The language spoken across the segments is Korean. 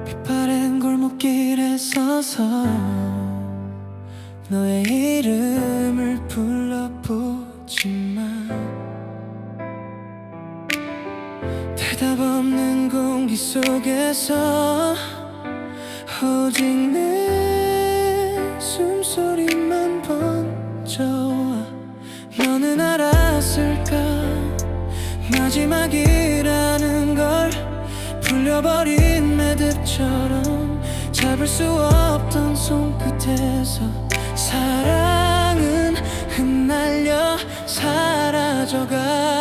빛바랜 골목길에 서서 너의 이름을 불러보지만 대답 없는 공기 속에서 오직 내 숨소리만 번져와. 너는 알았을까? 마지막이라는 걸 풀려버린 매듭처럼 잡을 수 없던 손끝에서 사랑은 흩날려 사라져가.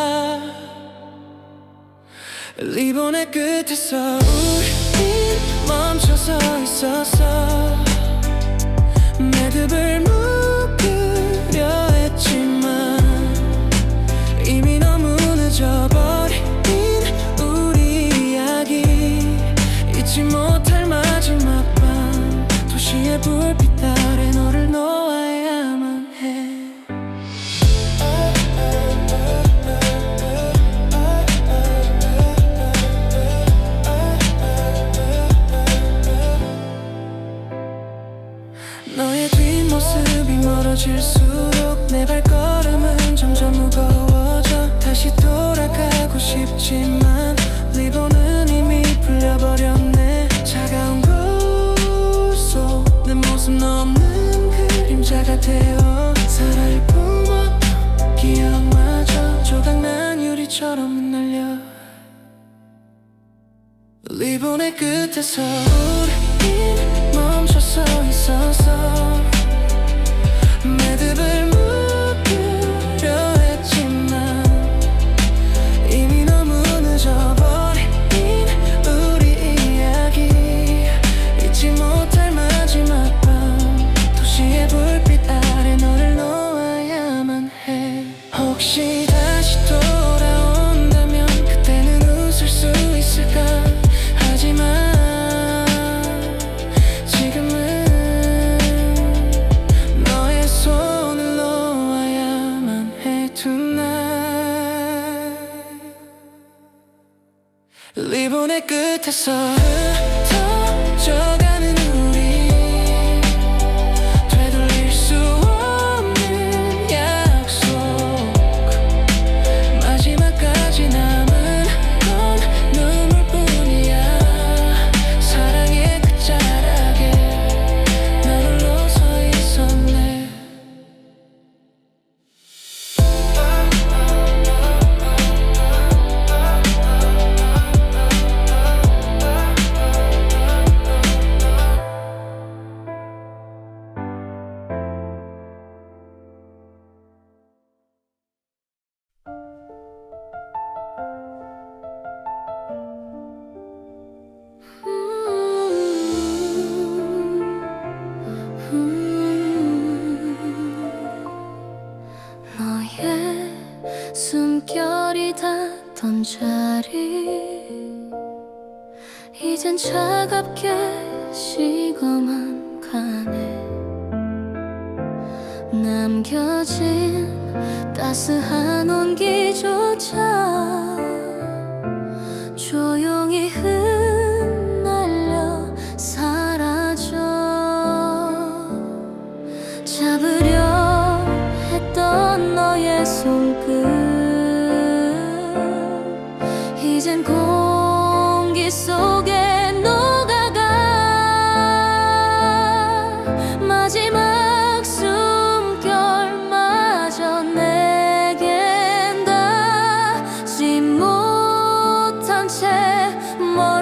리본의 끝에서 우린 멈춰서 있었어. 매듭을 묶으려 했지만 이미 너무 늦어버린 우리 이야기. 잊지 못할 마지막 밤, 도시의 불빛 아래 너를 놓아야만 해. 너의 뒷모습이 멀어질수록 내 발걸음은 점점 무거워져. 다시 돌아가고 싶지만 리본은 이미 풀려버렸네. 차가운 곳속 내 모습 없는 그림자가 되어 살아를 뿜었던 기억마저 조각난 유리처럼 흩날려. 리본의 끝에서 우린 멈춰서 있었어. 매듭을 묶으려 했지만 이미 너무 늦어버린 우리 이야기. 잊지 못할 마지막 밤, 도시의 불빛 아래 너를 놓아야만 해. 혹시 다시 돌아온다면 그때는 웃을 수 있을까? 하지만 리본의 끝에서 흩어져가는 우리, 되돌릴 수 없는 약속. 마지막까지 남은 건 눈물뿐이야. 사랑의 끝자락에 난 홀로 서 있었네. 너의 숨결이 닿던 자리, 이젠 차갑게 식어만 가네. 남겨진 따스한 온기조차 조용히 흩날려 사라져. 잡으려 했던 너의 손끝, 이젠 공기 속에 녹아가. 마지막 숨결마저 내겐 닿지 못한 채 멀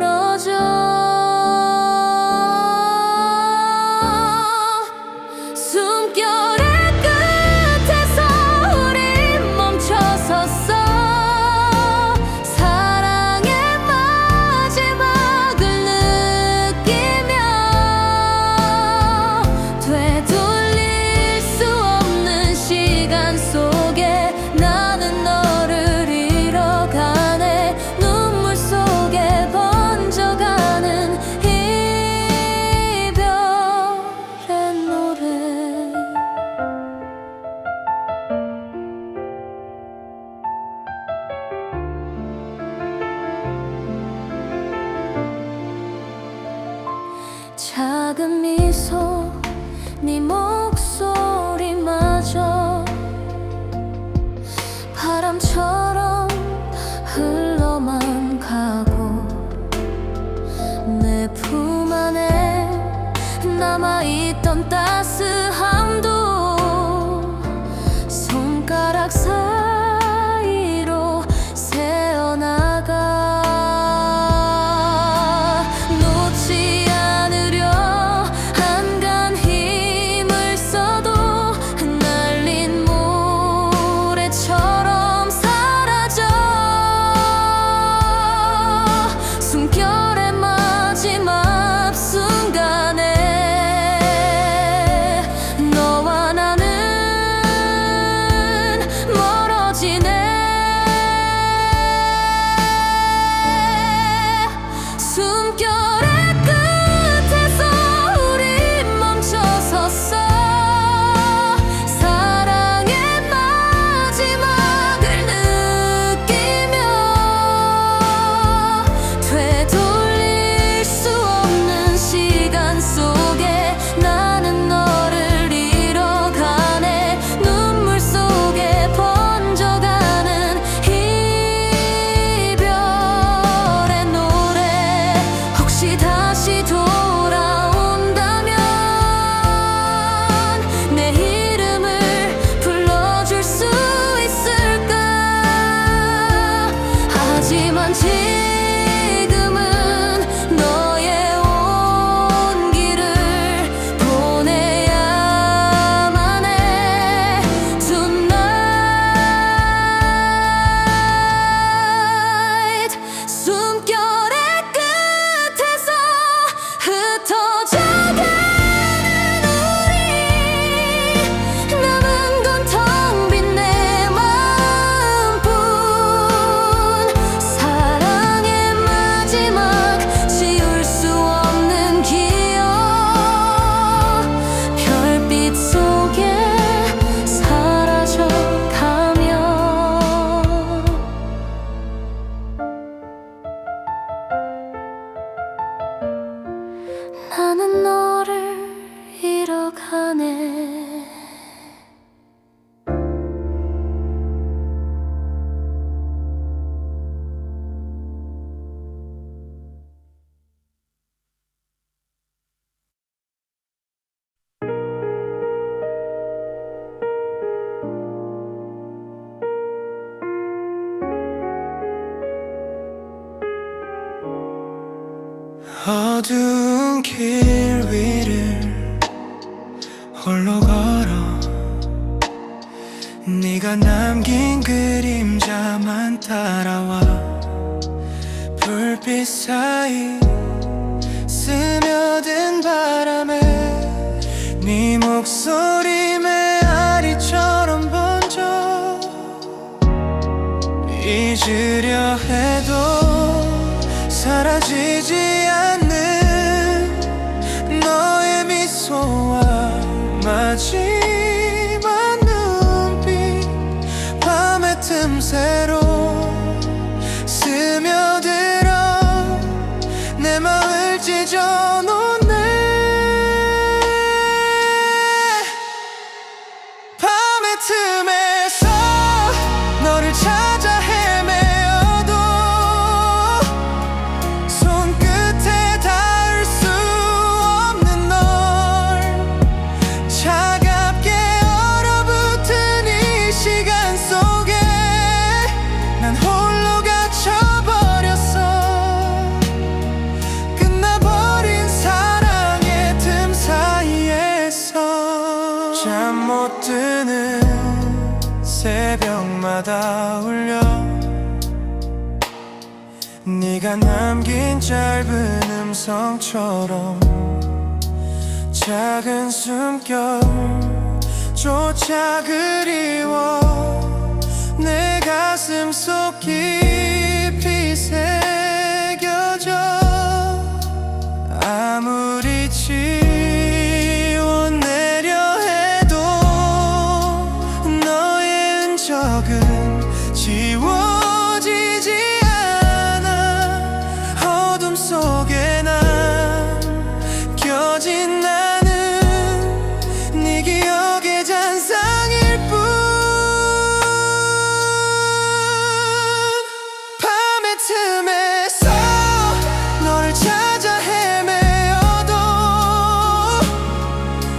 네가 남긴 그림자만 따라와 불빛 사이 스며든 바람에 네 목소리 메아리처럼 번져 잊으려 해도 사라지지 않는 너의 미소와 마지막 눈빛 밤의 틈새로 스며들어 내 맘을 찢어놓네. 밤의 틈에서 너를 찾아 헤매어도 손끝에 닿을 수 없는 널 차갑게 얼어붙은 이 시간 속에 난 홀로 갇혀버렸어. 끝나버린 사랑의 틈 사이에서 잠 못 드는 새벽마다 울려 네가 남긴 짧은 음성처럼 작은 숨결조차 그리워 내 가슴 속 깊이 새겨져 아무리 지워내려 해도 너의 흔적은 지워지지 않아. 어둠 속에 남겨진 나는 네 기억의 잔상일 뿐. 밤의 틈에서 너를 찾아 헤매어도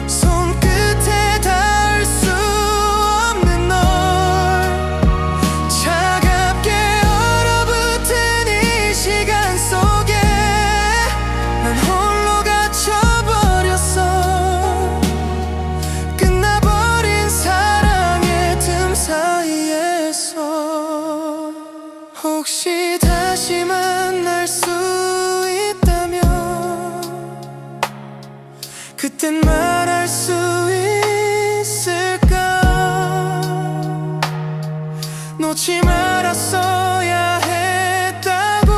손끝에 닿을 수 없는 널 차갑게 얼어붙은 이 시간 속에 난 홀로 갇혀버렸어. 끝나버린 사랑의 틈 사이에서 혹시 다시 만날 수 있다면 그땐 말할 수 있을까. 놓지 말았어야 했다고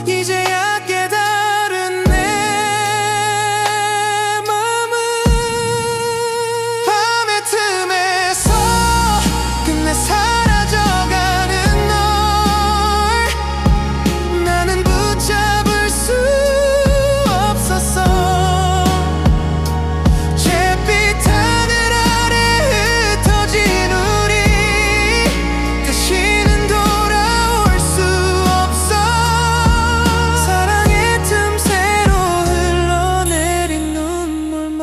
이제야 깨달은 내 맘은 밤의 틈에서 끝내 사라져가는 널 나는 붙잡을 수 없었어. 잿빛 하늘 아래 흩어진 우리 다시는 돌아올 수 없어. 사랑의 틈새로 흘러내린 눈물만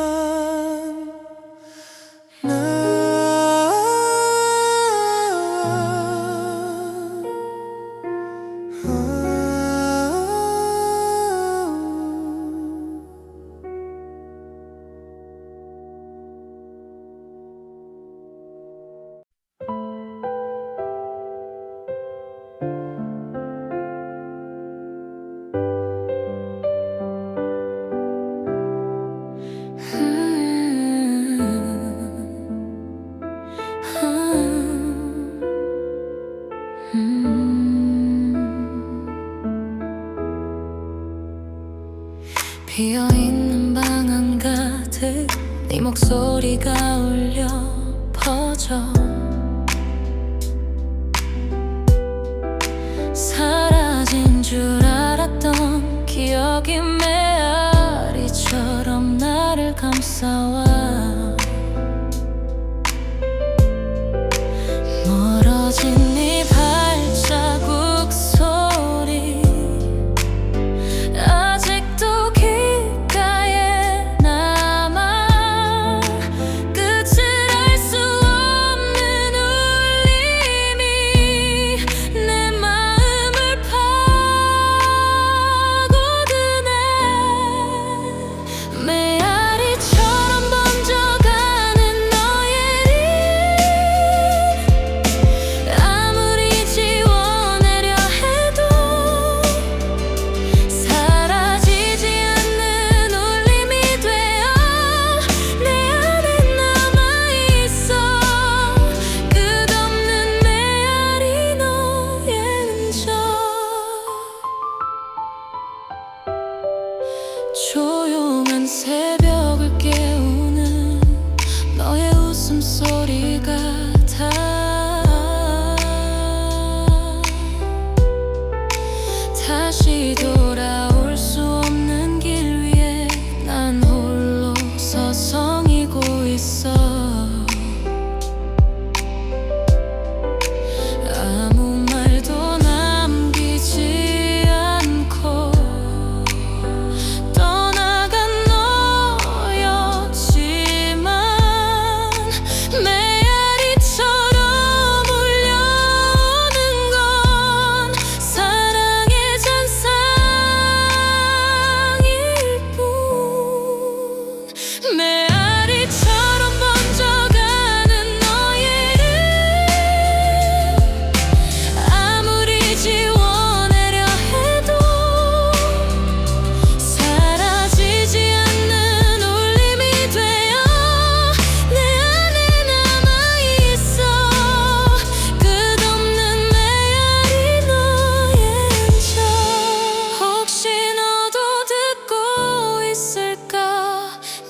비어있는 방 한가득 네 목소리가 울려 퍼져 사라진 줄 알았던 기억이 메아리처럼 나를 감싸와 멀어진 네 발자국 소리 아직도 귓가에 남아 끝을 알 수 없는 울림이 내 마음을 파고드네. 메아리처럼 번져가는 너의 같아. 다시 돌아올 수 없는 길 위에 난 홀로 서성이고 있어. 아무 말도 남기지 않고 떠나간 너였지만 메아리처럼 울려오는 건 사랑의 잔상일 뿐. 메아리처럼 번져가는 너의 이름, 아무리 지워내려 해도 사라지지 않는 울림이 되어 내 안에 남아있어. 끝없는 메아리 너의 흔적. 혹시 너도 듣고 있을까?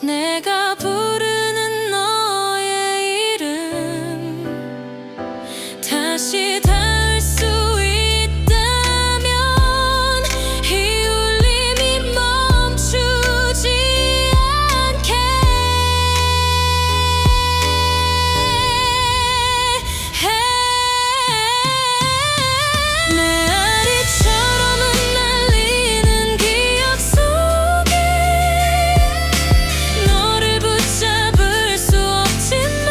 내가 부르는 너의 이름. 다시 닿을 수 있다면 이 울림이 멈추지 않게. 메아리처럼 흩날리는 기억 속에 너를 붙잡을 수 없지만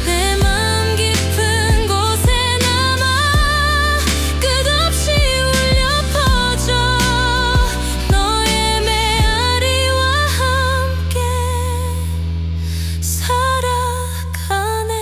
내 마음 깊은 곳에 남아 끝없이 울려 퍼져. 너의 메아리와 함께 살아가네.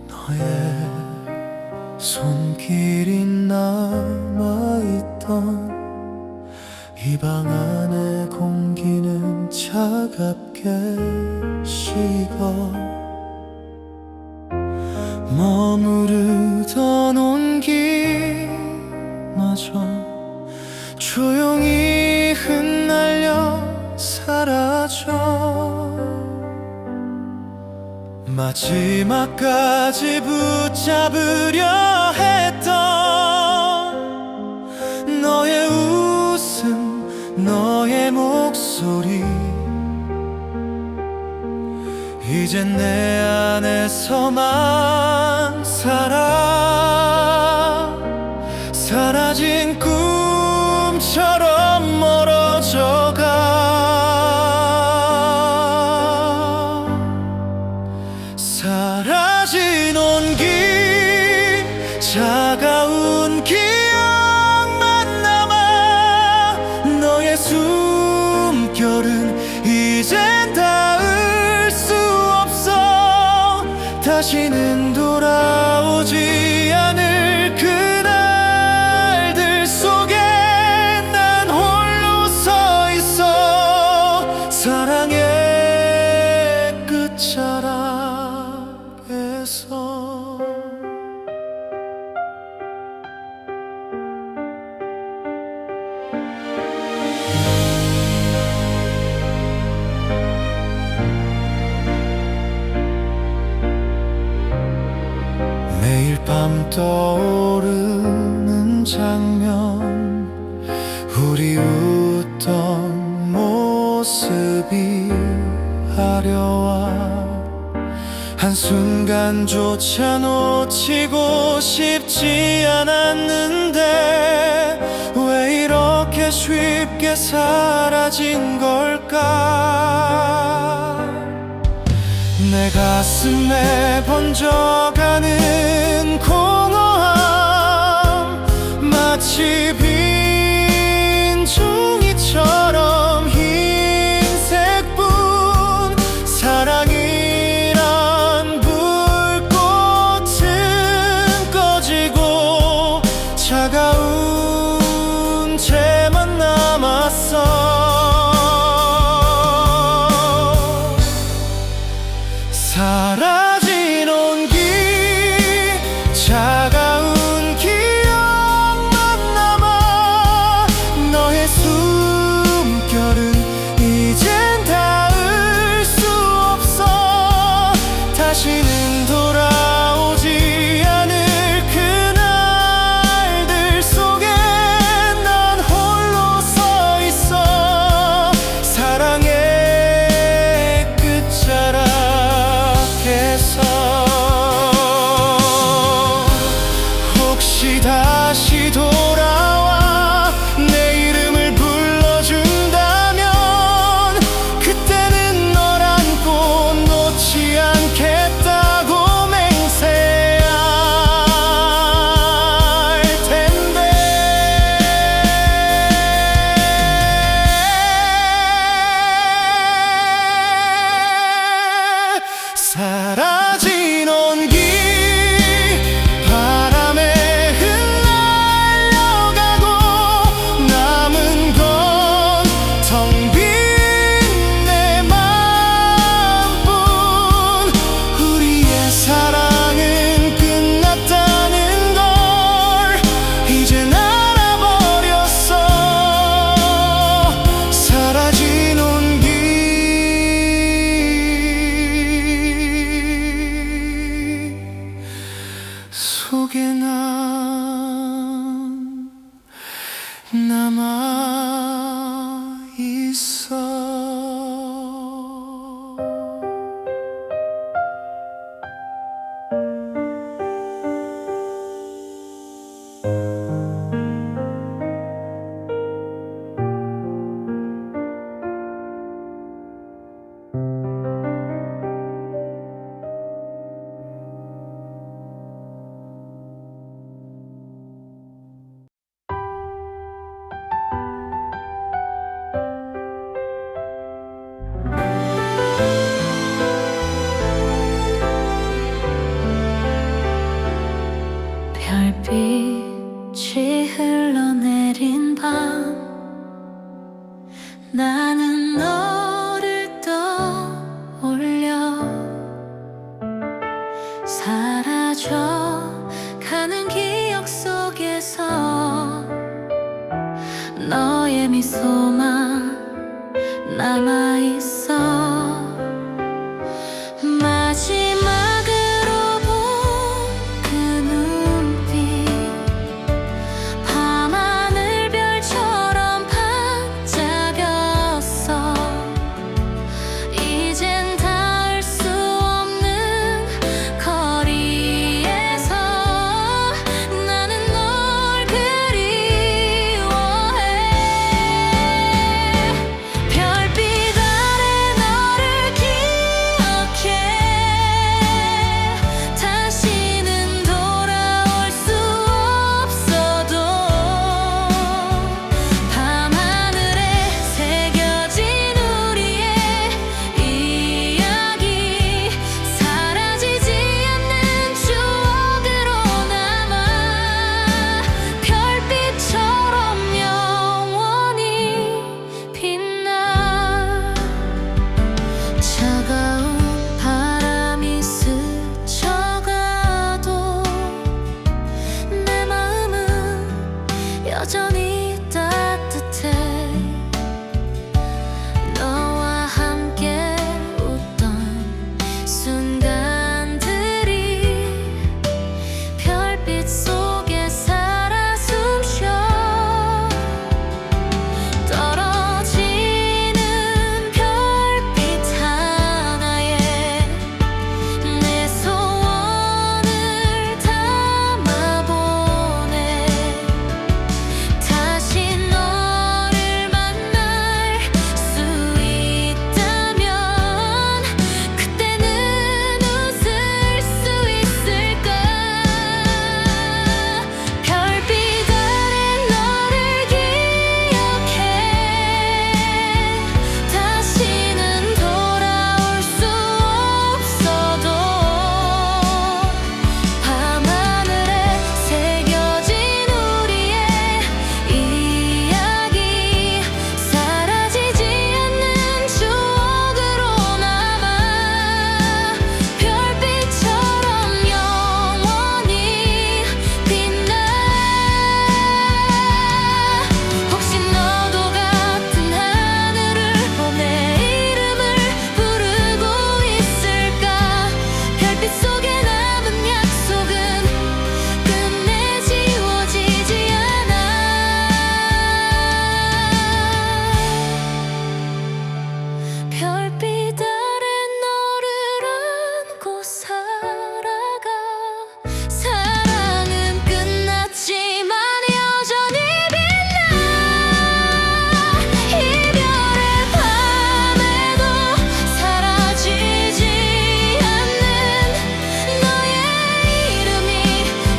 너의 손길이 남아있던 이 방 안의 공기는 차갑게 식어. 머무르던 온기마저 조용히 흩날려 사라져. 마지막까지 붙잡으려 했던 너의 웃음, 너의 목소리, 이젠 내 안에서만 살아. 사라진 꿈처럼 멀어져가. 사라진 온기, 차가운 기억만 남아. 너의 숨결은 이젠 닿을 수 없어. 다시는 돌아오지 않을 그날들 속에 난 홀로 서 있어. 사랑의 끝자락에서. 매일 밤 떠오르는 장면, 우리 웃던 모습이 아려와. 한순간조차 놓치고 싶지 않았는데 왜 이렇게 쉽게 사라진 걸까? 내 가슴에 번져가는 공허함, 마치 비 남아 있어. 별빛이 흘러내린 밤 나는 너를 떠올려 사라져가는 기억 속에서 너의 미소만 남아있어 마지막으로 본 그 눈빛 밤하늘 별처럼 반짝였어 이젠 닿을 수 없는 거리에서 나는 널 그리워해 별빛 아래 너를 기억해 다시는 돌아올 수 없어도 밤하늘에 새겨진 우리의 이야기 사라지지 않는 추억으로 남아 별빛처럼 영원히 빛나 차가운 바람이 스쳐가도 내 마음은 여전히 따뜻해 너와 함께 웃던 순간들이 별빛 속에 살아 숨쉬어 떨어지는 별빛 하나에 내 소원을 담아보네 다시 너를 만날 수 있다면 그때는 웃을 수 있을까 별빛 아래 너를 기억해 다시는 돌아올 수 없어도 밤하늘에 새겨진 우리의 이야기 사라지지 않는 추억으로 남아 별빛처럼 영원히 빛나 혹시 너도 같은 하늘을 보내 이름을 부르고 있을까 별빛 속에 남은 약속은 끝내 지워지지 않아 별빛 아래 너를 안고 살아가 사랑은 끝났지만 여전히 빛나 이별의 밤에도 사라지지 않는 너의 이름이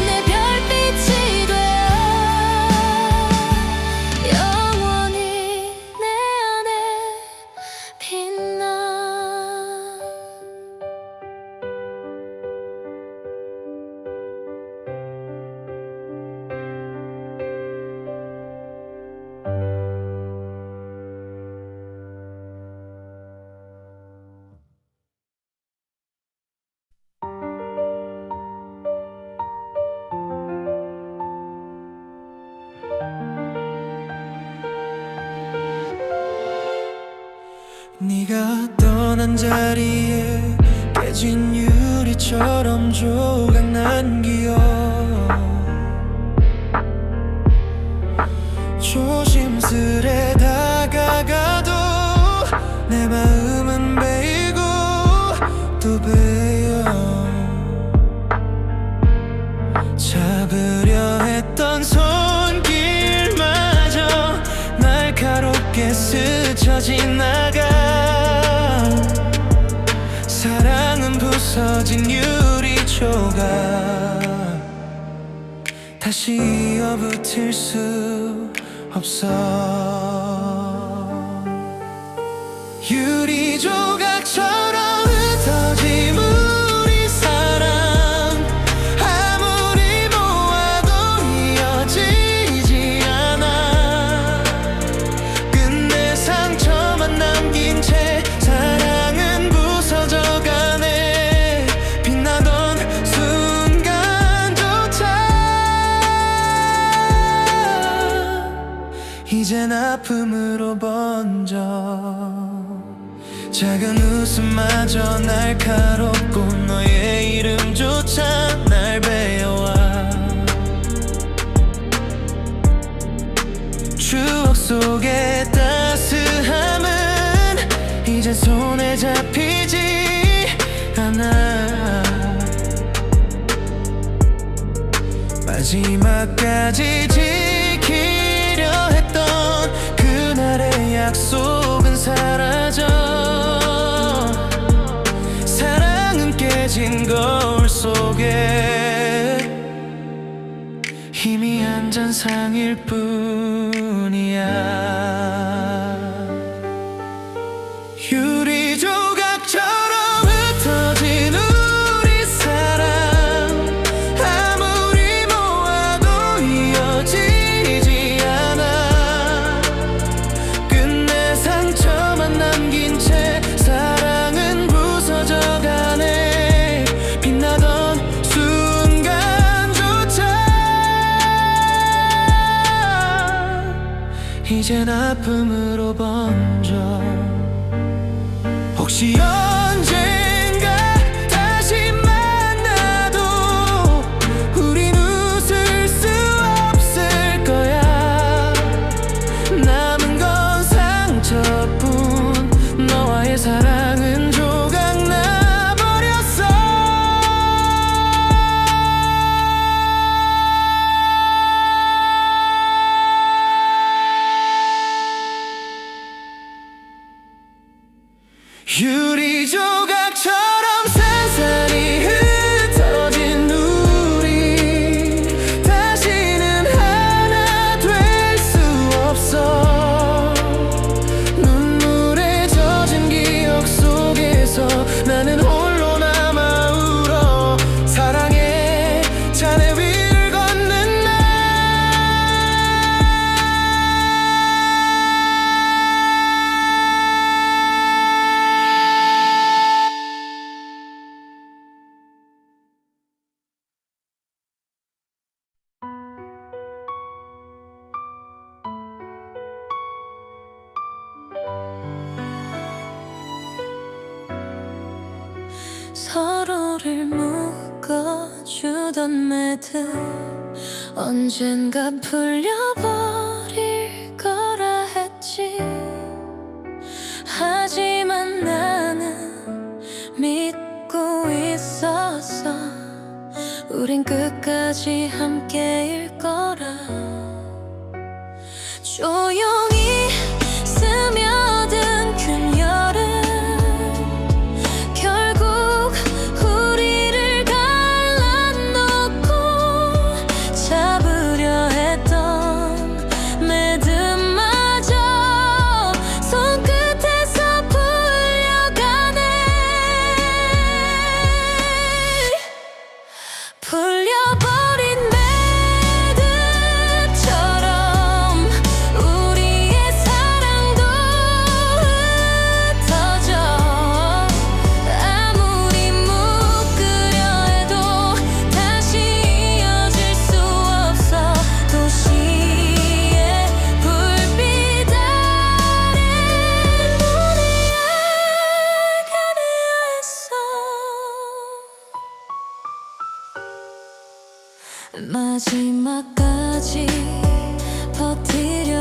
내 별빛이 되어 영원히 내 안에 빛나 네가 떠난 자리에 깨진 유리처럼 조각난 기억 조심스레 다가가도 내 마음은 베이고 또 베여. 잡으려 했던 손길마저 날카롭게 스쳐 지나가. 사랑은 부서진 유리 조각 다시 이어붙일 수 없어. 유리 조각처럼 흩어진 우리 사랑 아무리 모아도 이어지지 않아. 끝내 상처만 남긴 채 사랑은 부서져가네. 빛나던 순간조차 이젠 아픔으로 번져. 작은 웃음마저 날카롭고 너의 이름조차 날 베어와. 추억 속의 따스함은 이제 손에 잡히지 않아. 마지막까지 지키려 했던 그날의 약속은 사라져. 사랑은 깨진 거울 속에 희미한 잔상일 뿐이야. 유리 조각처럼 흩어진 우리 사랑 아무리 모아도 이어지지 않아. 끝내 상처만 남긴 채 사랑은 부서져가네. 빛나던 순간조차 이젠 아픔으로 번져. 혹시 언젠가 다시 만나도 우린 웃을 수 없을 거야. 남은 건 상처뿐. 너와의 사랑은 조각나 버렸어. 유리 조각처럼 산산이 흩어진 우리 다시는 하나 될 수 없어. 눈물에 젖은 기억 속에서 나는 홀로 남아 울어. 사랑의 잔해 위를 걷는 날 서로를 묶어주던 매듭 언젠가 풀려버릴 거라 했지. 하지만 나는 믿고 있었어. 우린 끝까지 함께일 거라. 조용히 스며든 큰 여름 결국 우리를 갈라놓고 잡으려 했던 매듭마저 손끝에서 풀려가네. 풀려버린 매듭처럼 우리의 사랑도 흩어져. 아무리 묶으려 해도 다시 이어질 수 없어. 도시의 불빛 아래 눈이 알가네어 했어. 마지막까지 버티려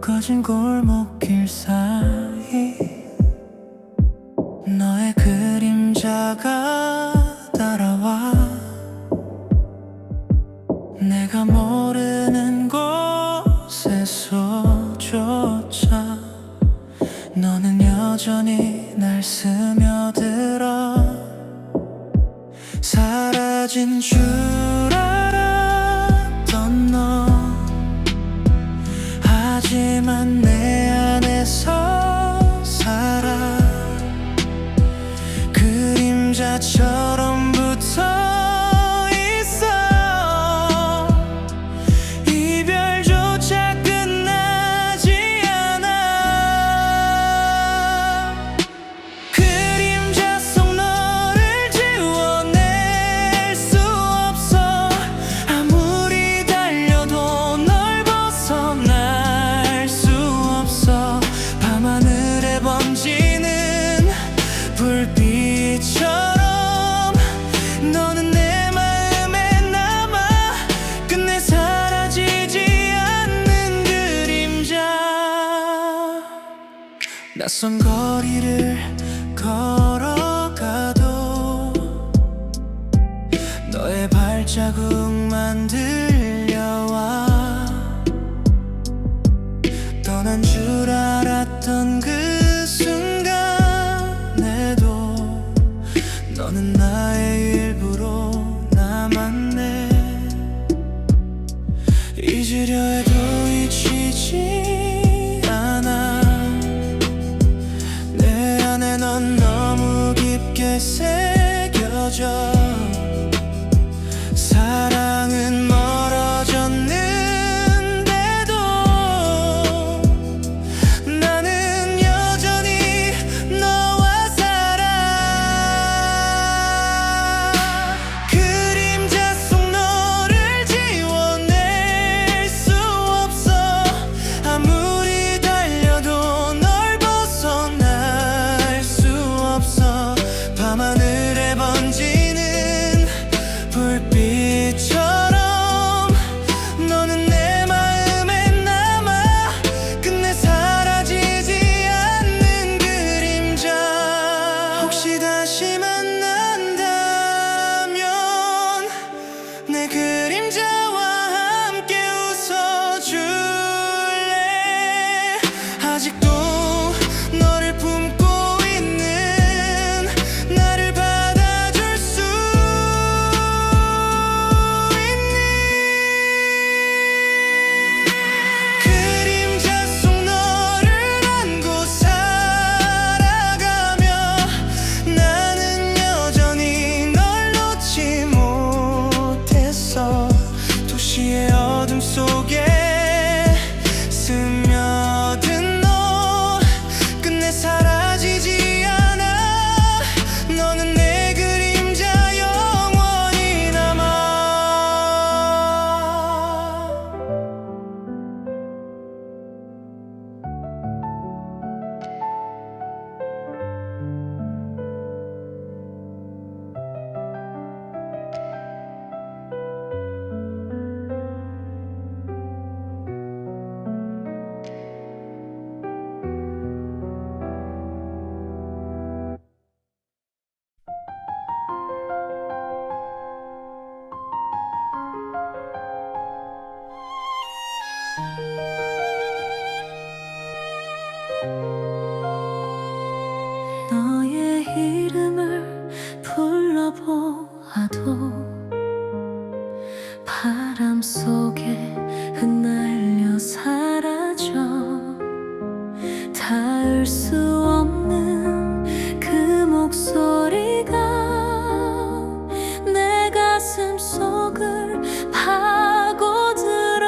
꺼진 골목길 사이 너의 그림자가 따라와 내가 모르는 곳에서조차 너는 여전히 날 스며들어 사라진 줄 알았던 너 하지만 내 안에서 살아 그림자처럼 붙어 있어 이별조차 끝나지 않아 그림자 속 너를 지워낼 수 없어 아무리 달려도 널 벗어날 수 없어 밤하늘에 번지는 불빛처럼 너는 내 마음에 남아 끝내 사라지지 않는 그림자 낯선 거리를 걸어가도 너의 발자국만 들려와 떠난 줄 알았던 그 순간에도 너는 나의 일부로 남았네 잊으려 해도 잊히지 않아 내 안에 넌 너무 깊게 새겨져 사랑은 멀어졌는데도 나는 여전히 너와 살아 그림자 속 너를 지워낼 수 없어 아무리 달려도 널 벗어날 수 없어 밤하늘에 번지는 불빛처럼 너는 내 마음에 남아 끝내 사라지지 않는 그림자 혹시 다시 만난다면 내 그림자와 함께 웃어줄래 아직도 너를 품고 있는 나를 받아줄 수 있니 그림자 속 너를 안고 살아가며 나는 여전히 널 놓지 못했어 도시의 어둠 속에 스며든 너 끝내 사라지지 않아 너는 내 그림자 영원히 남아 너의 이름을 불러보아도 바람 속에 흩날려 사라져 닿을 수 없는 그 목소리가 내 가슴 속을 파고들어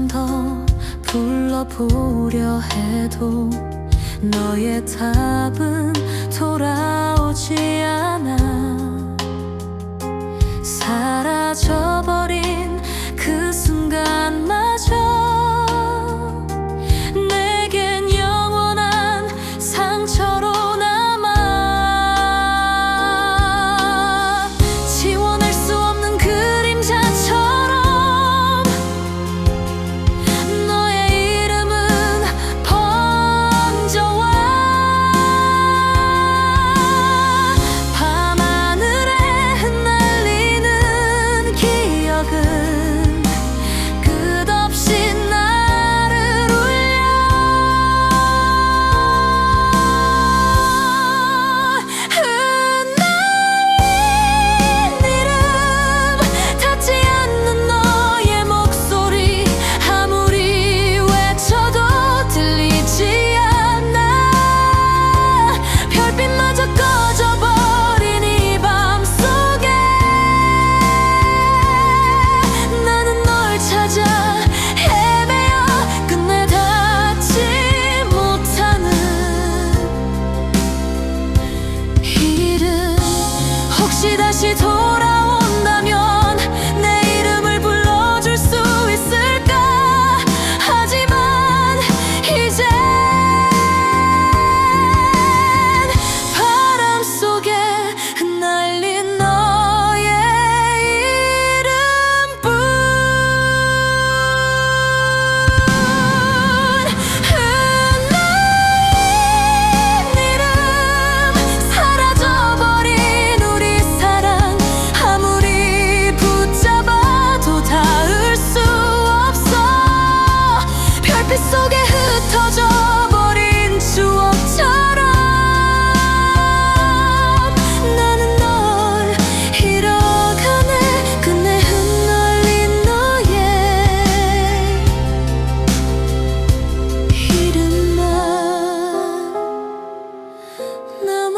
번 더 불러보려 해도 너의 답은 돌아오지 않아. 사라져버린 그 순간마저 내겐 영원한 상처로 남아. 지워낼 수 없는 그림자처럼 너의 이름은 번져와. 밤하늘에 흩날리는 기억은 끝없이 나를 울려. 흩날린 이름, 닿지 않는 너의 목소리, 아무리 외쳐도 들리지 않아. 별빛마저 꺼져버린 이 밤속에 나는 널 찾아 헤매어 끝내 닿지 못하는 이름. 혹시 다시 돌아온다면 내 이름을 불러줄 수 있을까. 하지만 이젠 바람 속에 흩날린 너의 이름뿐. 흩날린 이름, 사라져버린 우리 사랑, 아무리 붙잡아도 닿을 수 없어. 별빛 속에 흩어져 버린 추억처럼 나는 널 잃어가네. 끝내 흩날린 너의 이름만 남아.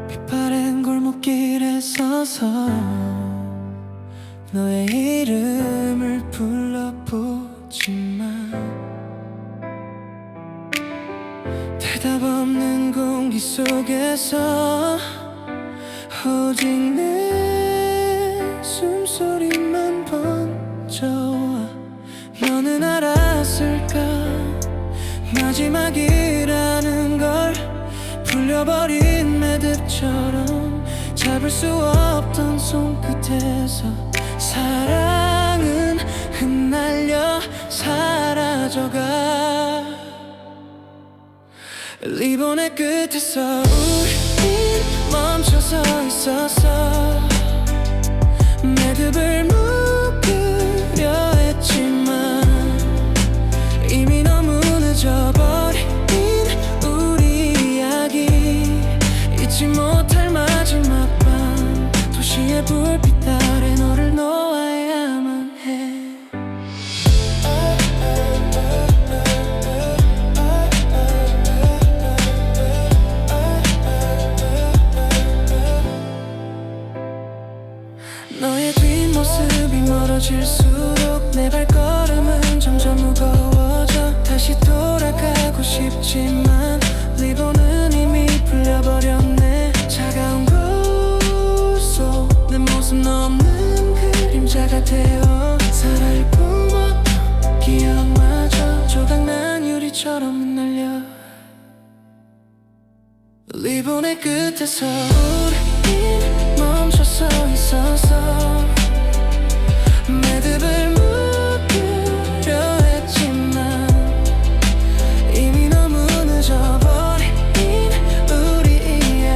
빛바랜 골목길에 서서 너의 이름을 불러보지만 대답 없는 공기 속에서 오직 내 숨소리만 번져와. 너는 알았을까 마지막이라는 걸. 풀려버린 매듭처럼 잡을 수 없던 손끝에서 사랑은 흩날려 사라져가. 리본의 끝에서 우린 멈춰서 있었어. 매듭을 묶으려 했지만 이미 너무 늦어버린 우리 이야기. 잊지 못할 마지막 밤, 도시의 불빛 아래 너를 놓아야만 해. 너의 뒷모습이 멀어질수록 내 발걸음은 점점 무거워져. 다시 돌아가고 싶지만 리본은 이미 풀려버렸네. 차가운 곳속 내 모습 없는 그림자가 되어 살아있 꿈었던 기억마저 조각난 유리처럼 흩날려. 리본의 끝에서 우린 멈춰서 있었어. 매듭을 묶으려 했지만 이미 너무 늦어버린 우리 이야기.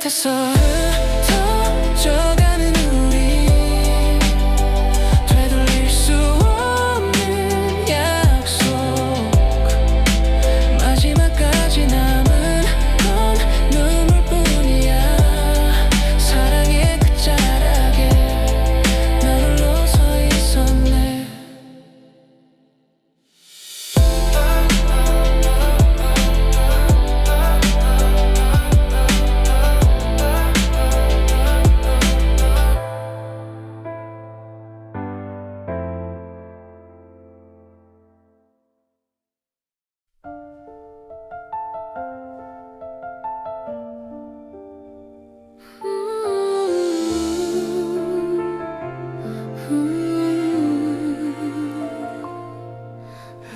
끝에서 흩어져가는 우리 되돌릴 수 없는 약속 마지막까지 남은 건 눈물뿐이야 사랑의 끝자락에 난 홀로 서 있었네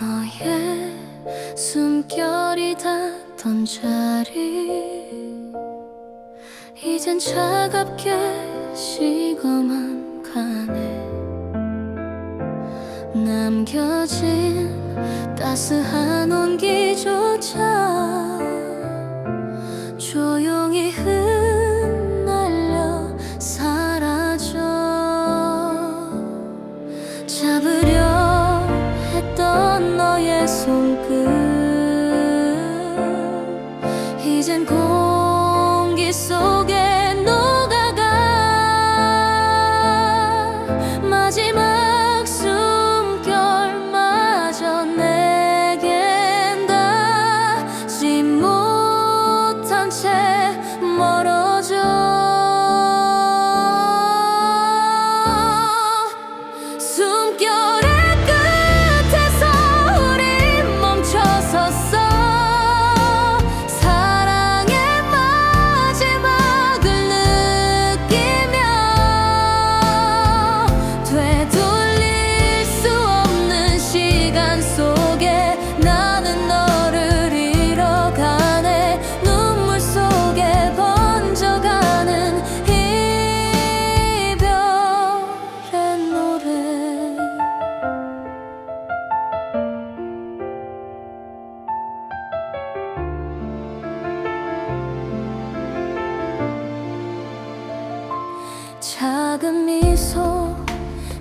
너의 숨결이 닿던 자리 이젠 차갑게 식어만 가네 남겨진 따스한 온기조차 조용히 흩날려 사라져 잡으려 했던 너의 손끝 이젠 공기 속에 녹아가 마지막 숨결마저 내겐 닿지 못한 채 멀어져 숨결의 끝에서 우리 멈춰섰어 사랑의 마지막을 느끼며 되돌릴 수 없는 시간 속에 나는 너를 잃어가네 눈물 속에 번져가는 이별의 노래 작은 미소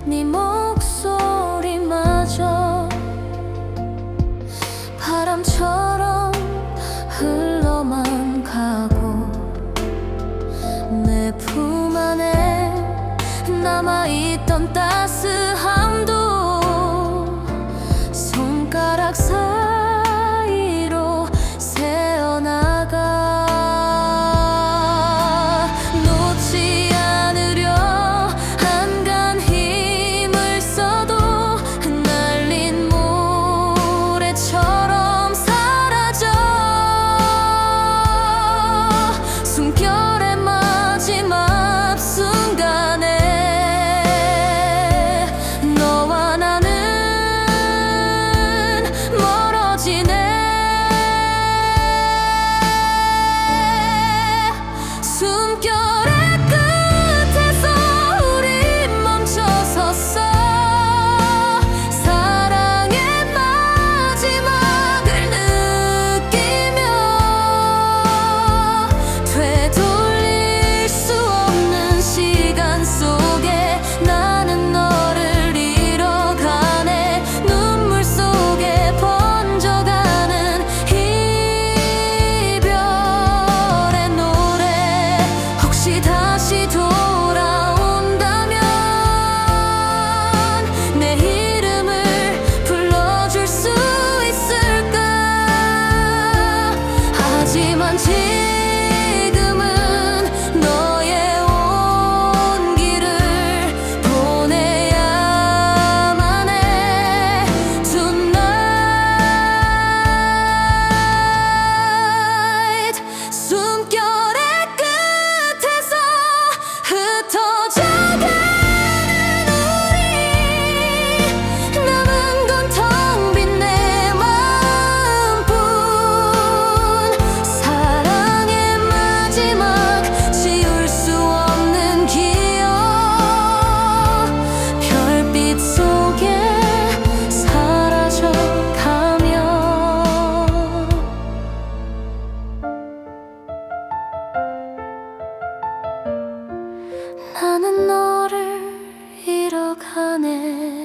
네 목소리마저 바람처럼 흘러만 가고 내 품 안에 남아있던 따스함도 손가락 사이로 새어나가 놓지 않으려 한간 힘을 써도 흩날린 모래처럼 사라져 숨결의 마지막 순간에 나는 너를 잃어가네.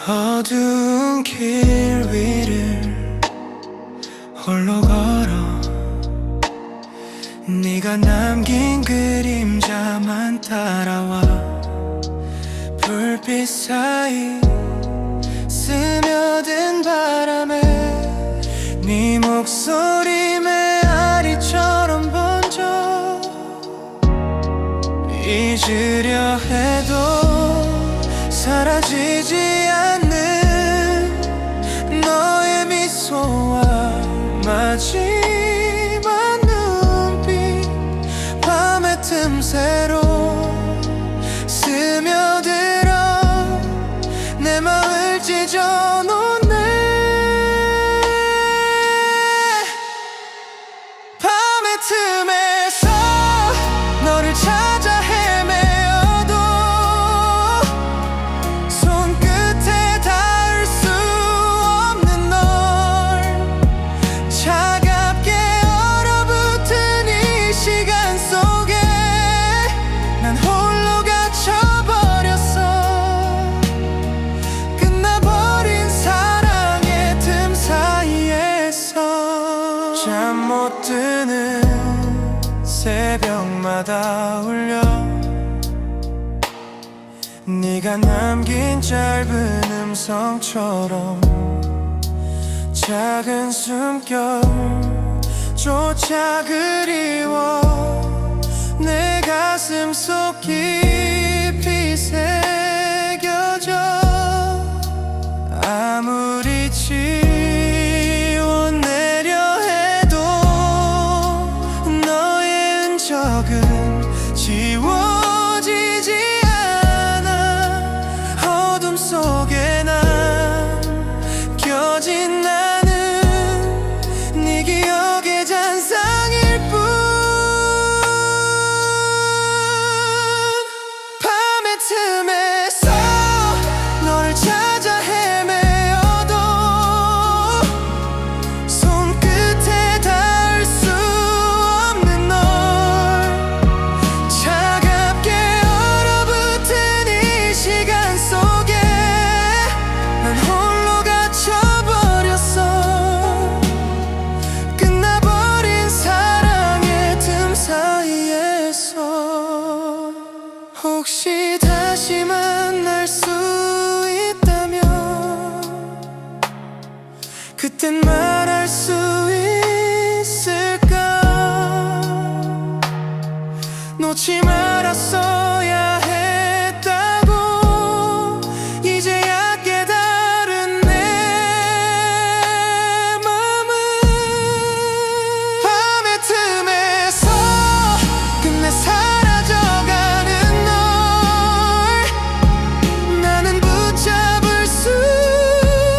어두운 길 위를 홀로 걸어 네가 남긴 그림자만 따라와 불빛 사이 스며든 바람에 네 목소리 메아리처럼 번져 잊으려 해도 사라지지 않는 너의 미소와 마지막 눈빛 밤의 틈새로 스며들어 내 맘을 찢어놓네. 밤의 틈에서 너를 찾아 헤매어도 손끝에 닿을 수 없는 널 차갑게 얼어붙은 이 시간 속에 난 홀로 갇혀버렸어. 끝나버린 사랑의 틈 사이에서 잠 못 드는 새벽마다 울려 네가 남긴 짧은 음성처럼 작은 숨결조차 그리워 내 가슴 속 깊이 새겨져 아무리 지워내려 해도 너의 흔적은 지워지지 않아. 어둠 속에 남겨진 나는 네 기억의 잔상일 뿐. 밤의 틈에서 너를 찾아 헤매어도 손끝에 닿을 수 없는 널 차갑게 얼어붙은 이 시간 속에 난 홀로 갇혀버렸어. 끝나버린 사랑의 틈 사이에서 혹시 다시 만날 수 있다면 그땐 말할 수 있을까. 놓지 말았어야 했다고 이제야 깨달은 내 맘은 밤의 틈에서 끝내 사라져가는 널 나는 붙잡을 수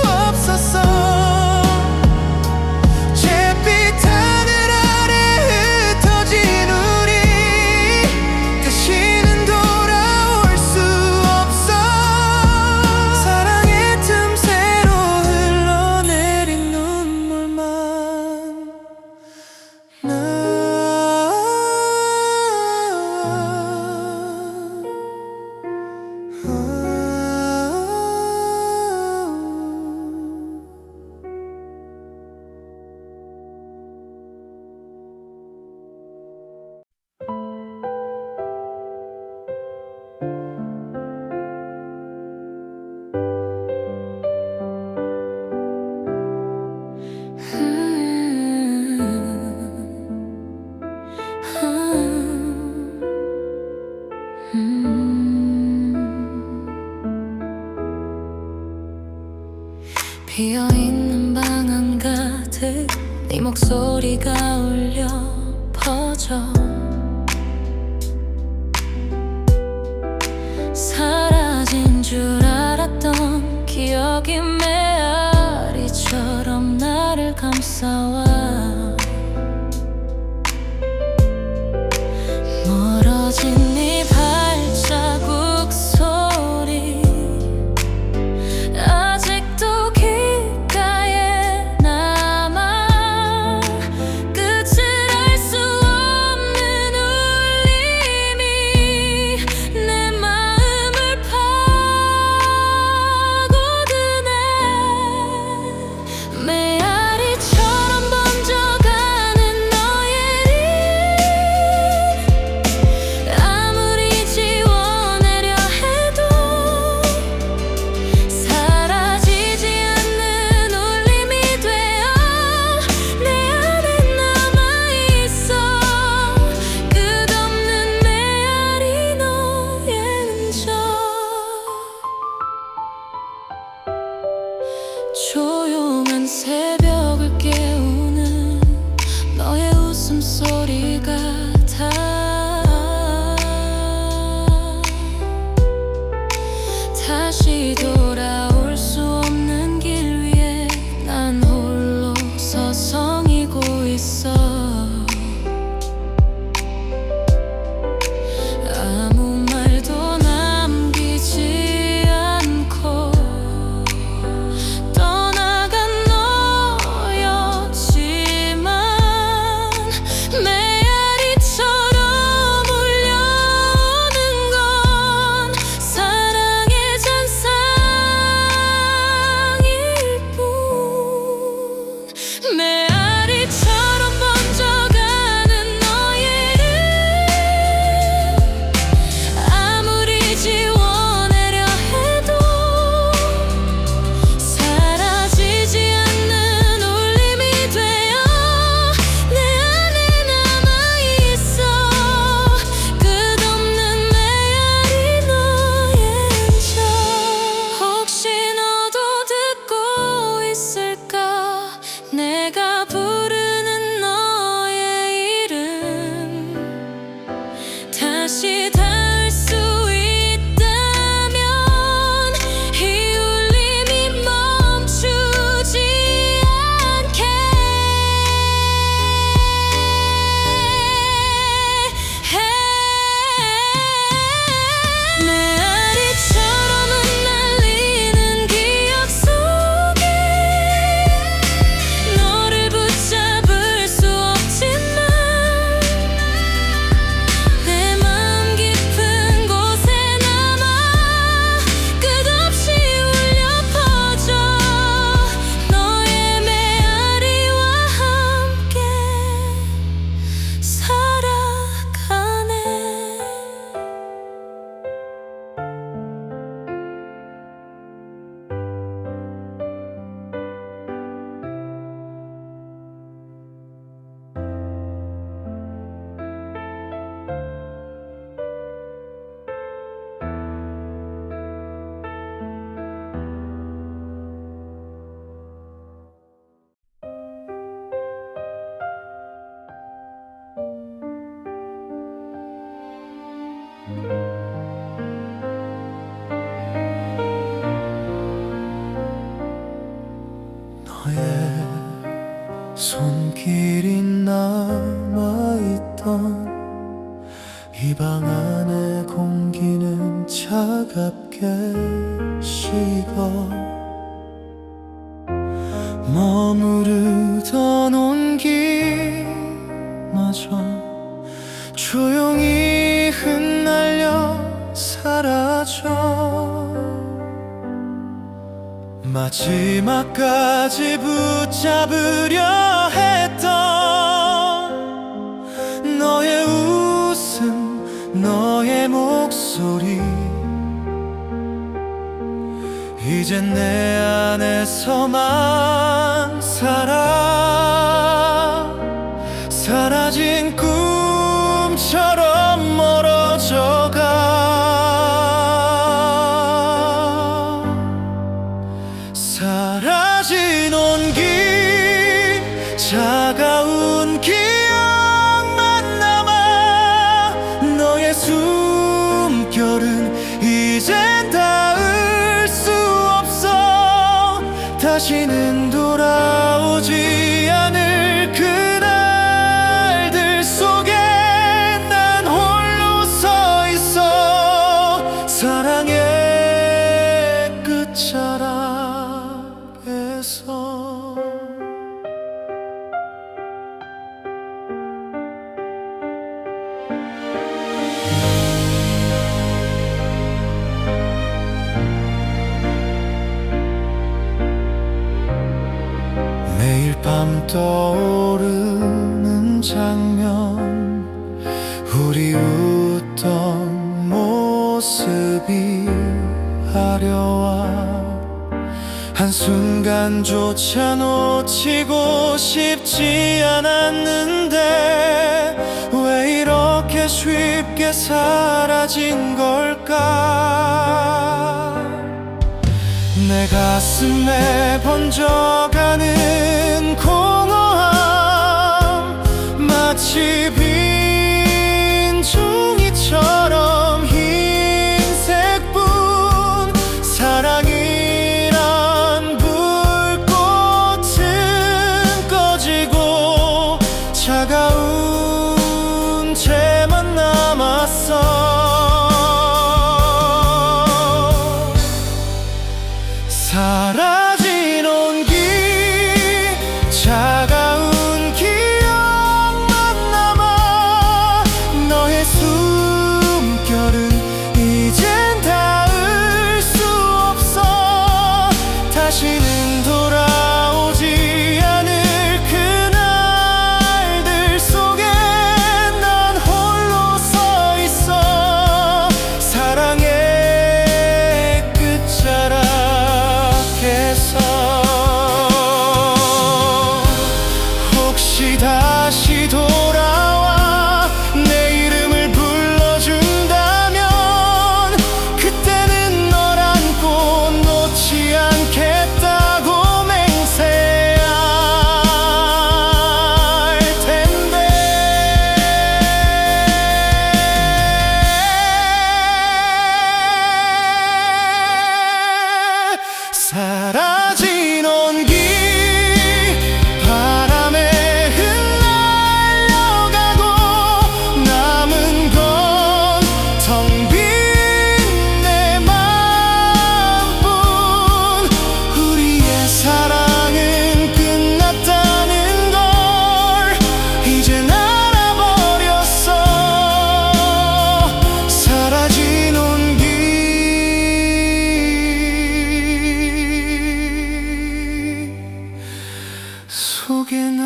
없었어. 잿빛 하늘 아래 흩어진 우리 다시는 돌아올 수 없어. 사랑의 틈새로 흘러내린 눈물만 비어있는 방 한가득 네 목소리가 울려 퍼져 사라진 줄 알았던 기억이 메아 다가와 멀어진 네 발자국 소리 아직도 귓가에 남아 끝을 알 수 없는 울림이 내 마음을 파고드네 메아리처럼 번져가는 너의 일 아무리 지워내려 해도 사라지지 않는 울림이 되어 내 안에 남아있어 끝없는 메아리 너의 흔적 조용한 새벽을 깨우는 너의 웃음소리 같아 다시 돌아올 수 없는 길 위에 난 홀로 서성이고 있어 아무 말도 남기지 않고 떠나간 너였지만 메아리처럼 울려오는 건 사랑의 잔상일 뿐 메아리처럼 번져가는 너의 일 아무리 지워내려 해도 사라지지 않는 울림이 되어 내 안에 남아있어 끝없는 메아리 너의 흔적 혹시 너도 듣고 있을까 내가 부르는 너의 이름 다시 닿을 수 있다면 이 울림이 멈추지 않게 메아리처럼 흩날리는 기억 속에 너를 붙잡을 수 없지만 내 마음 깊은 곳에 남아 끝없이 울려 퍼져 너의 메아리와 함께 살아가네 너의 손길이 남아있던 이 방 안의 공기는 차갑게 식어 머무르던 온기마저 조용히 흩날려 사라져 마지막까지 붙잡으려 했던 너의 웃음 너의 목소리 이젠 내 안에서만 살아 사라진 꿈처럼 멀어져가 사라진 온기 차가운 기억만 남아 너의 숨결은 이젠 닿을 수 없어 다시는 돌아오지 않을 곁에서 매일 밤 떠오르는 장면, 우리 웃던 모습이 아려와 한순간조차 놓치고 싶지 않았는데 왜 이렇게 쉽게 사라진 걸까? 내 가슴에 번져가는 공허함, 마치 빈 종이처럼 흰색뿐. 사랑이란 불꽃은 꺼지고 차가운 채만 남았어. 사라진 온기, 차가운 기억만 남아. 너의 숨결은 이젠 닿을 수 없어. 다시는 돌아오지 않을 그날들 속에 난 홀로 서 있어. 사랑의 끝자락 혹시 다시 돌아와 내 이름을 불러준다면 그때는 널 안고 놓지 않겠다고 맹세할 텐데. 사라진 온기, 바람에 흩날려가고 남은 건 텅 빈 내 맘뿐. 우리의 사랑은 끝났다는 걸 이젠 알아버렸어. 사라진 온기 속에 난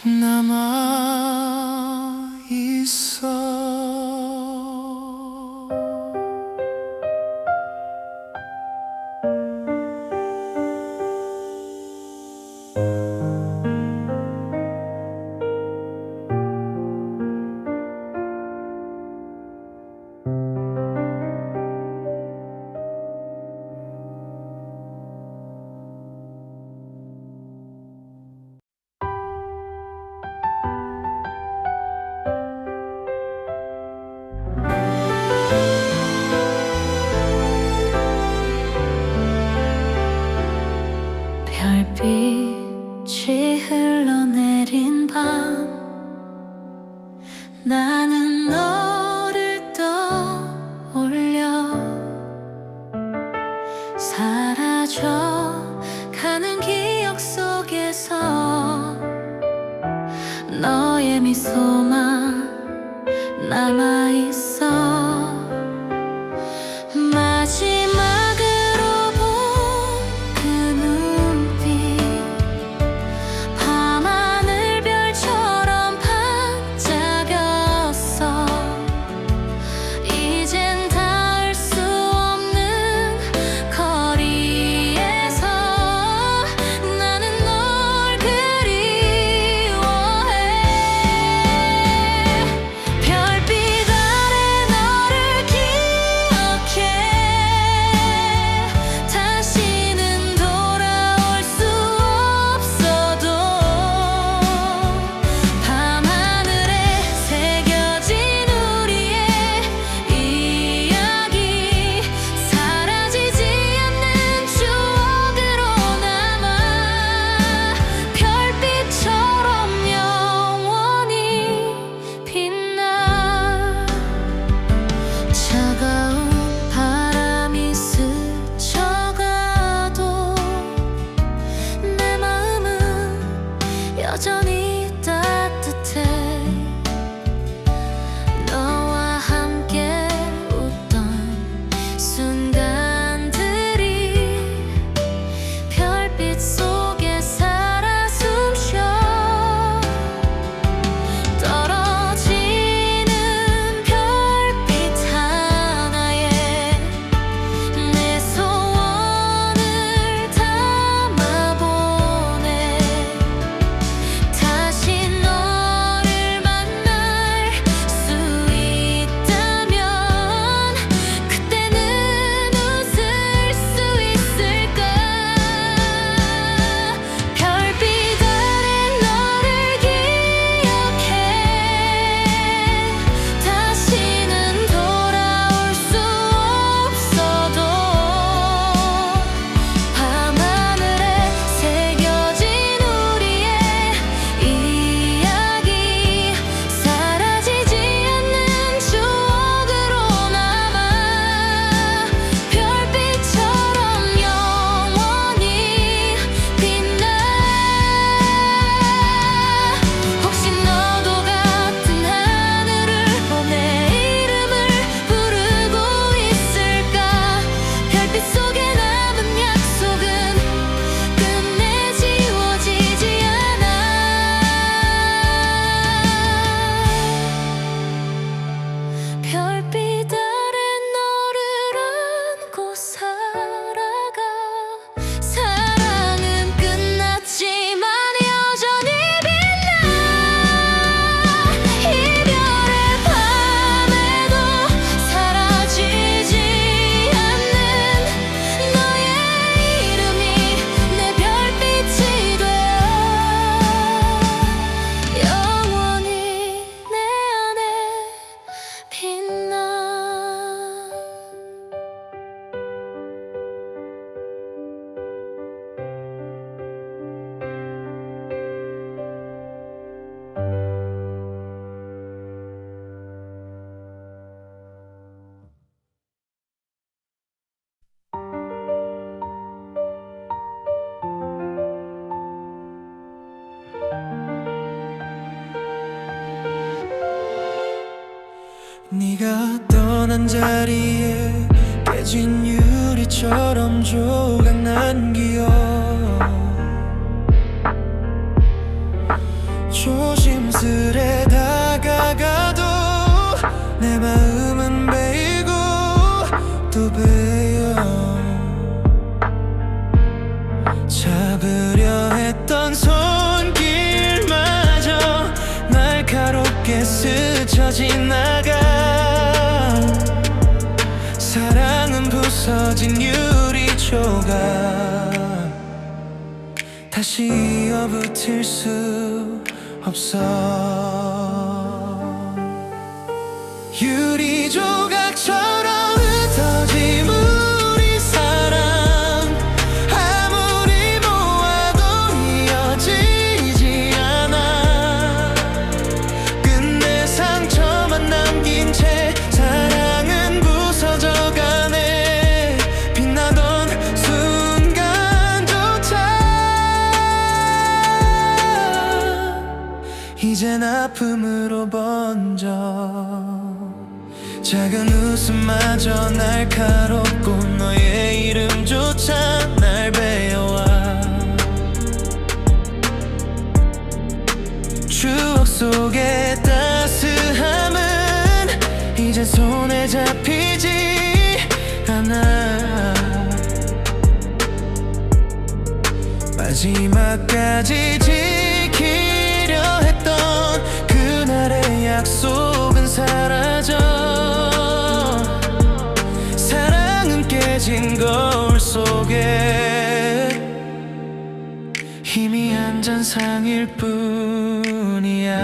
남아 있어. 별빛이 흘러내린 밤, 나는 너를 떠올려 사라져가는 기억 속에서 너의 미소만 남아있어. 마지막으로 본 그 눈빛, 밤하늘별처럼 반짝였어. 이젠 닿을 수 없는 거리에서 나는 널 그리워해. 별빛 아래 살아가. 사랑은 끝났지만 여전히 빛나. 이별의 밤에도 사라지지 않는 너의 이름이 내 별빛이 되어 영원히 내 안에 빛나. 네가 떠난 자리에 깨진 유리처럼 조각난 기억, 조심스레 다가가도 내 마음은 베이고 또 베여. 잡으려 했던 손길마저 날카롭게 스쳐 지나가. 사랑은 부서진 유리 조각, 다시 이어붙일 수 없어. 유리 조각처럼 흩어진 우리 사랑, 아무리 모아도 이어지지 않아. 끝내 상처만 남긴 채 사랑은 부서져가네. 빛나던 순간조차 이젠 아픔으로 번져. 작은 웃음마저 날카롭고 너의 이름조차 날 베어와. 추억 속의 따스함은 이제 손에 잡히지 않아. 마지막까지 지키려 했던 그날의 약속은 사라져. 사랑은 깨진 거울 속에 희미한 잔상일 뿐이야.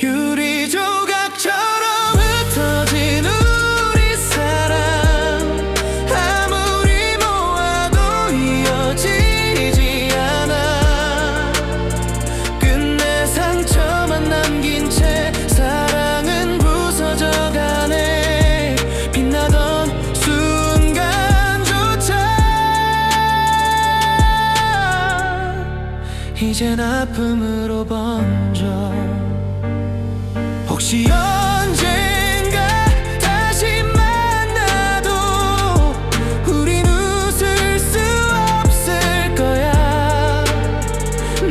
유리 조각처럼 흩어진 우리 사랑, 아무리 모아도 이어지지 않아. 끝내 상처만 남긴 채 사랑은 부서져가네. 빛나던 순간조차 이젠 아픔으로 번져. 혹시 언젠가 다시 만나도 우린 웃을 수 없을 거야.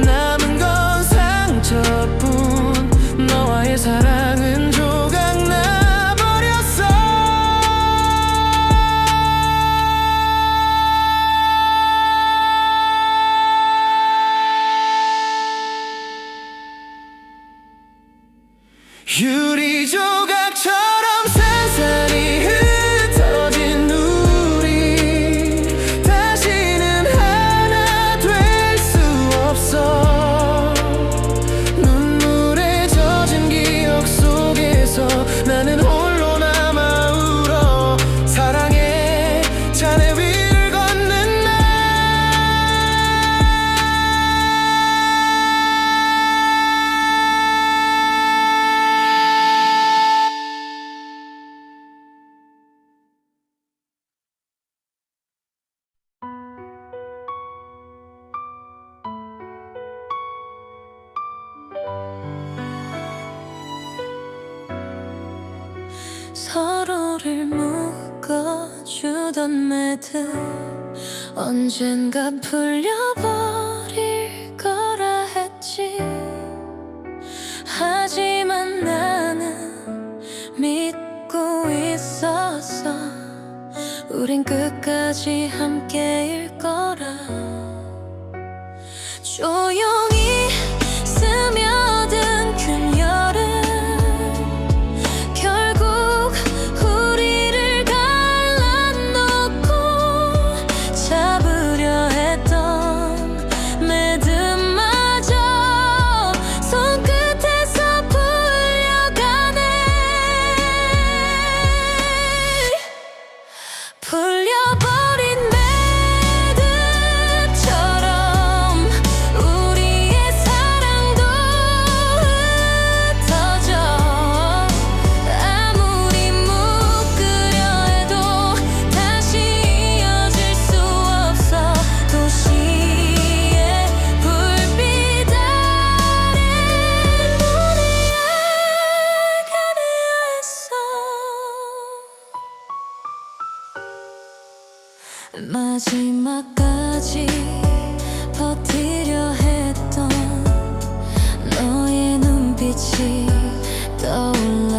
남은 건 상처뿐. 너와의 사랑은 조각나 버렸어. 유리 조각처럼 산산이 흩어진 우리, 다시는 하나 될 수 없어. 눈물에 젖은 기억 속에서 나는 홀로 남아 울어. 사랑의 잔해 위를 걷는 날. 서로를 묶어주던 매듭 언젠가 풀려버릴 거라 했지. 하지만 나는 믿고 있어. 우린 끝까지 함께일 거라. 조용히 스며든 그녀를 결국 우리를 갈라놓고 잡으려 했던 매듭마저 손끝에서 풀려가네. 풀려버린 매듭처럼 우리의 사랑도 흩어져. 아무리 묶으려 해도 다시 이어질 수 없어. 도시의 불빛 아래 문을 가려 했어. 마지막까지 버티려 했던 너의 눈빛이 떠올라.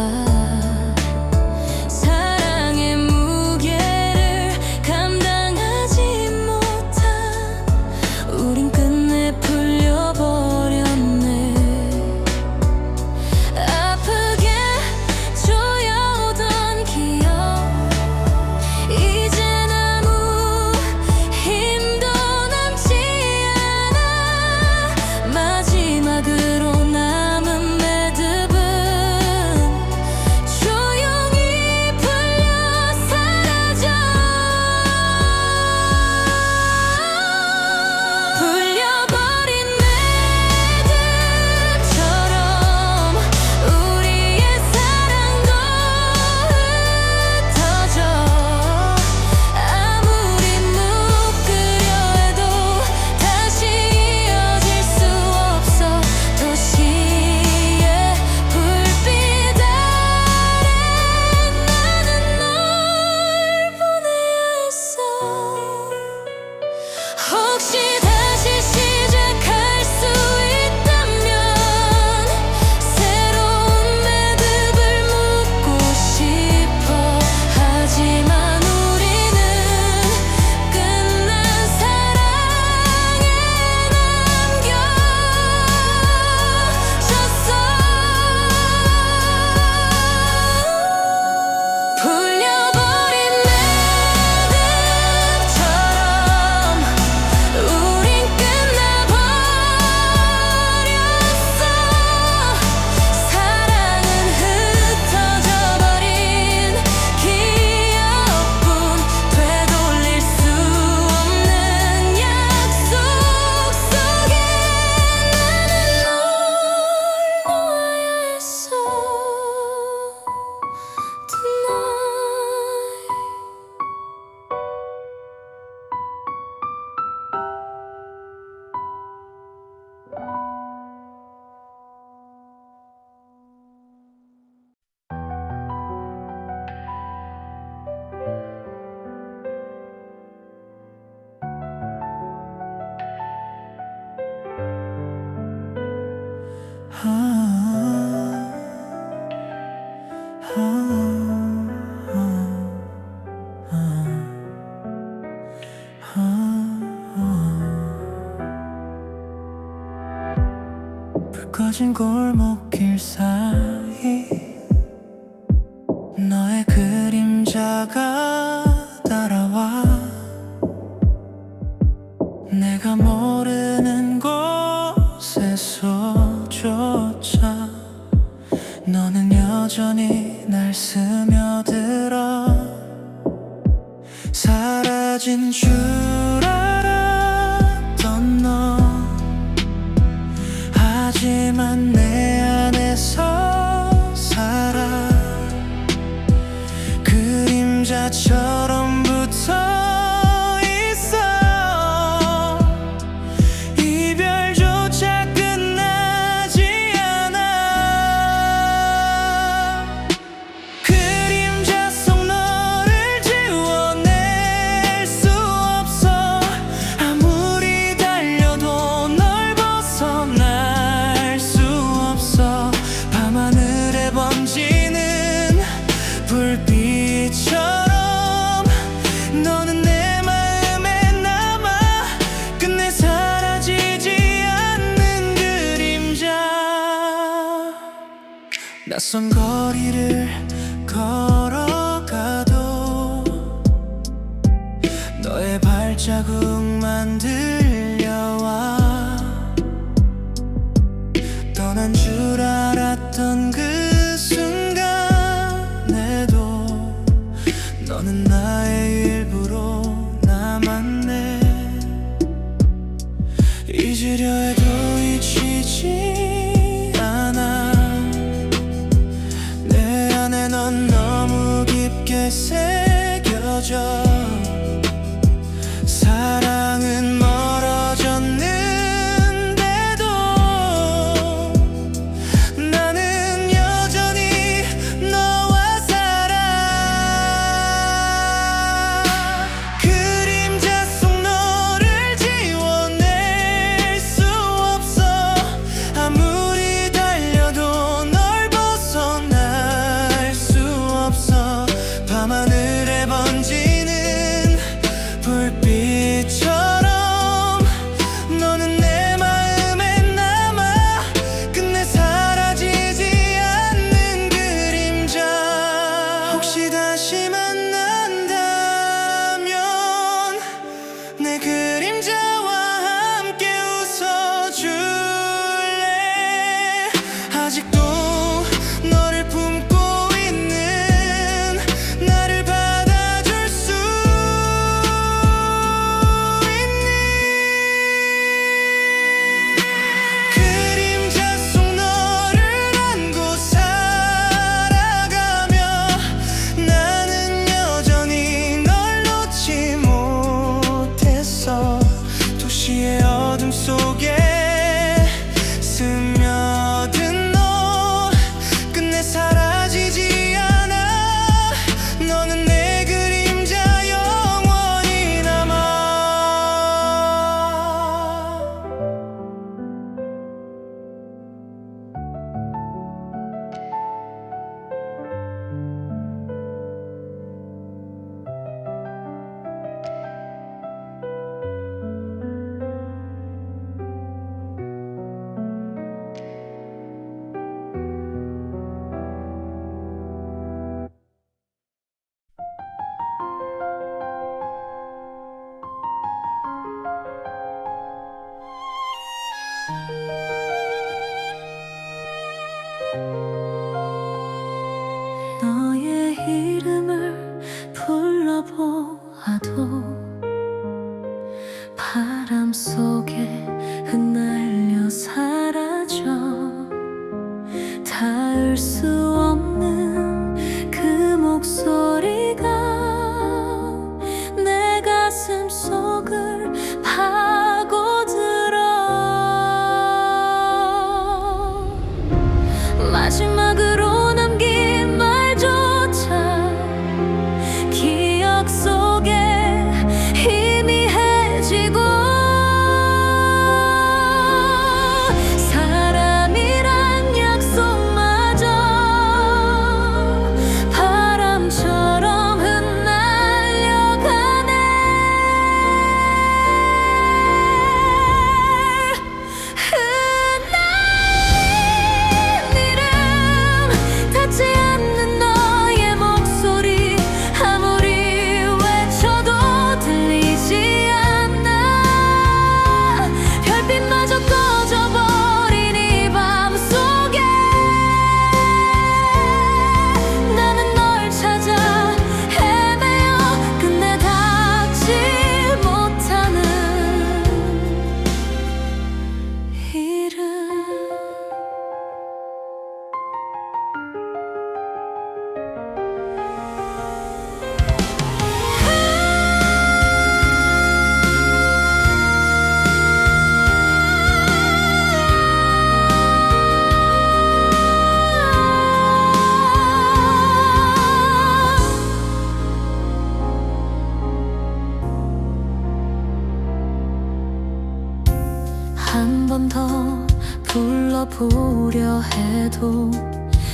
사랑의 무게를 감당하지 못한 우린 끝내 풀려버렸네. 아프게 조여오던 기억 이젠 아무 힘도 남지 않아. 마지막으로 남은 매듭은 조용히 풀려 사라져. 풀려버린 매듭처럼 우리의 사랑도 흩어져. 아무리 묶으려 해도 다시 이어질 수 없어. 도시의 불빛 아래 나는 널 보내야 했어. 혹시 다시 시작할 수 있다면 새로운 매듭을 묶고 싶어. 하지만 우리는 끝난 사랑에 남겨졌어. 풀려버린 매듭처럼 우린 끝나버렸어. 사랑은 흩어져버린 기억뿐. 되돌릴 수 없는 약속 속에 나는 널 놓아야 했어. 불 꺼진 골목길 사이 너의 그림자가 따라와. 내가 모르는 곳에서조차 너는 여전히 날 스며들어. 사라진 줄 알았던 너 하지만 내 안에서 살아. 그림자처럼 붙어 있어. 이별조차 끝나지 않아. 그림자 속 너를 지워낼 수 없어. 아무리 달려도 널 벗어날 수 없어. 밤하늘에 번지는 불빛처럼 낯선 거리를 걸어가도 너의 발자국만 들려와. 떠난 줄 알았던 그 순간에도 너는 나의 일부로 남았네. 잊으려 해도 잊히지 않아. 내 안에 넌 너무 깊게 새겨져. 사랑은 멀어졌는데도 나는 여전히 너와 살아. 그림자 속 너를 지워낼 수 없어. 아무리 달려도 널 벗어날 수 없어. 밤하늘에 번지는 불빛처럼 너는 내 마음에 남아. 끝내 사라지지 않는 그림자. 혹시 다시 만난다면 내 그림자와 함께 웃어줄래. 아직도 너를 품고 있는 나를 받아줄 수 있니? 그림자 속 너를 안고 살아가며 나는 여전히 널 놓지 못했어. 도시의 어둠 속에 스며든 너 끝내 사라지지 않아. 너는 내 그림자 영원히 남아. 너의 이름을 불러보아도 바람 속에 흩날려 사라져. 닿을 수 없는 그 목소리가 내 가슴 속을 파고들어. 마지막으로 남긴 말조차 기억 속에 희미해지고. 사람이란 약속마저 바람처럼 흩날려가네. 흩날린 이름 닿지 않는 너의 목소리 아무리 외쳐도 들리지 않아. 별빛마저 꺼져버린 이 밤 속에 나는 널 찾아 헤매어. 끝내 닿지 못하는 이름. 한 번 더 불러보려 해도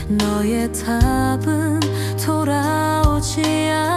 너의 답은 돌아오지 않아.